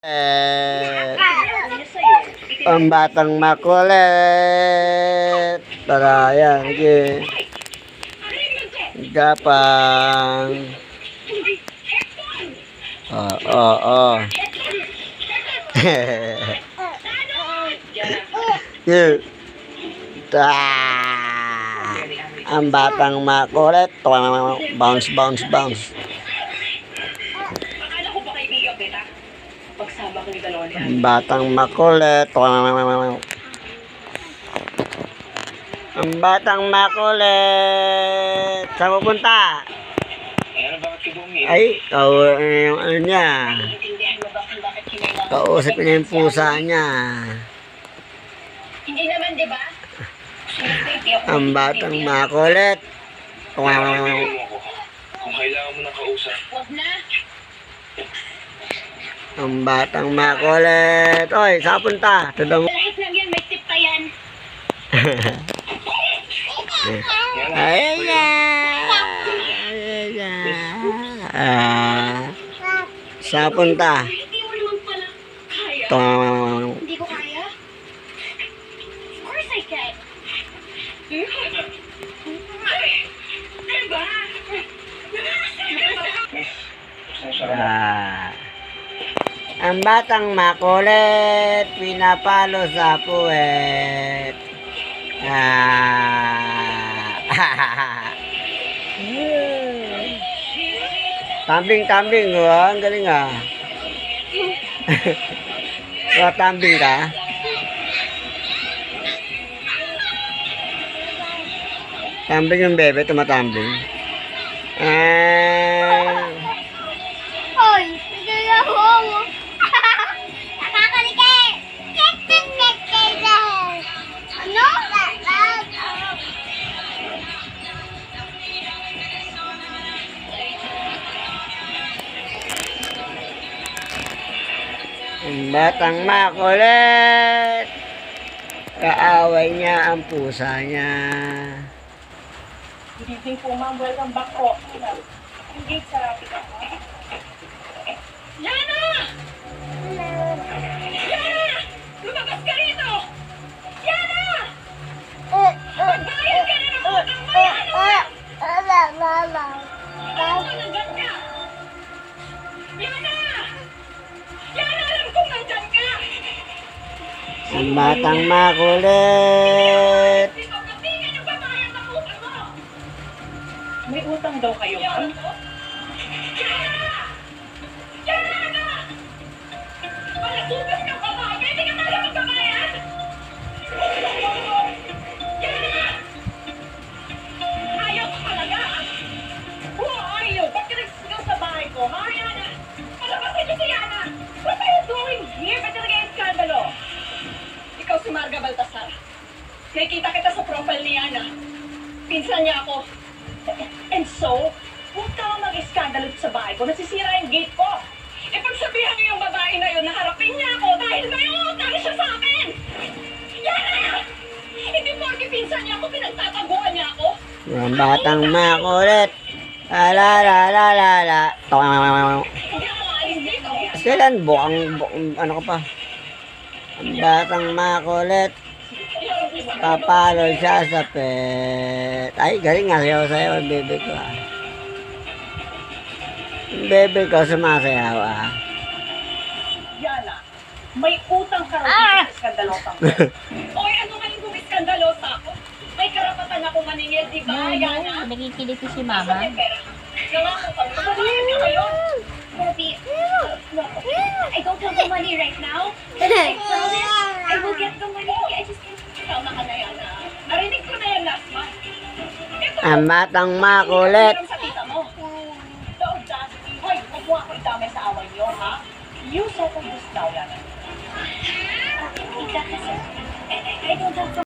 Ang batang makulit. Tara, yan. Sige. Gapang. Oh. Yun. Ang batang makulit. Bounce. Ang batang makulit. Ang batang makulit. Saan pupunta? Ay, yung ano niya. Kausapin niya yung pusa niya. Hindi naman, di ba? Ang batang makulit. Kung kailangan mo ng kausap. Huwag na. Ang batang makulit. Oy, saan punta? Tudong. Lahit lang yan, may tip pa yan. Saan punta? Hindi mo naman pala kaya. Hindi ko kaya? Of course I can. Diba? Ang batang makulit, pinapalo sa puwet. Tambing, oh, ang galing ah. Tambing ka? Tambing yung bebe, tumatambing. Hoy, bigyan ako. Nakakalikit. Ano? Ang batang makulit. Kaaway niya ang pusa niya. Good evening po, ma'am. Welcome back po. Ang gate sarapin ako. Yana! Yana! Lumabas ka rito! Yana! Magbayad ka na ng utang mo, Yana! Ano nandyan ka? Yana! Yana, alam kong nandyan ka! Ang batang makulit. Dito, katingin yung babayad ng utang mo! May utang daw kayo, ma'am. Malasugas ka pa ba? Hindi ka talaga magbabayad? Ayaw ka talaga! Ayaw! Ba't ka nagsisigaw sa bahay ko, ha, Yana? Palabasin niyo si Yana! What are you doing here? Ba't talaga yung skandalo? Ikaw si Marga Baltasar. Nakikita kita sa profile ni Yana. Pinsan niya ako. And so, huwag ka mag-iskandalo sa bahay ko. Nasisira yung gate ko. Ipagsabihan niyo yung babae na yun na harapin niya ako dahil may utang siya sa akin! Yana! Hindi porke pinsan niya ako, pinagtataguan niya ako. Ang batang makulit. La. Hindi ako maalis dito. Kailan buang ano ka pa? Ang batang makulit. Papalo siya sa pet. Ay, galing nga sayaw ang bebe ko ah. Ang bebe ko sumasayaw ah. Yana, may utang ka rin sa skandalosang ko. Oy, ano nga yung gumiskandalosa ako? May karapatan ako maningil, di ba, Yana? Nagkikiliti si Mama. May pera. Nangako ka, magbabayad ka ngayon. Bobby, look, I don't have the money right now, but I promise I will get the money. I just can't. Tama ka na, Yana. Narinig ko na yan last month. Ito, Ang batang makulit. sa tita mo. The audacity. Hoy, huwag mo ako idamay sa away niyo, ha? You settle this now, Yana. Tita, kasi I don't have the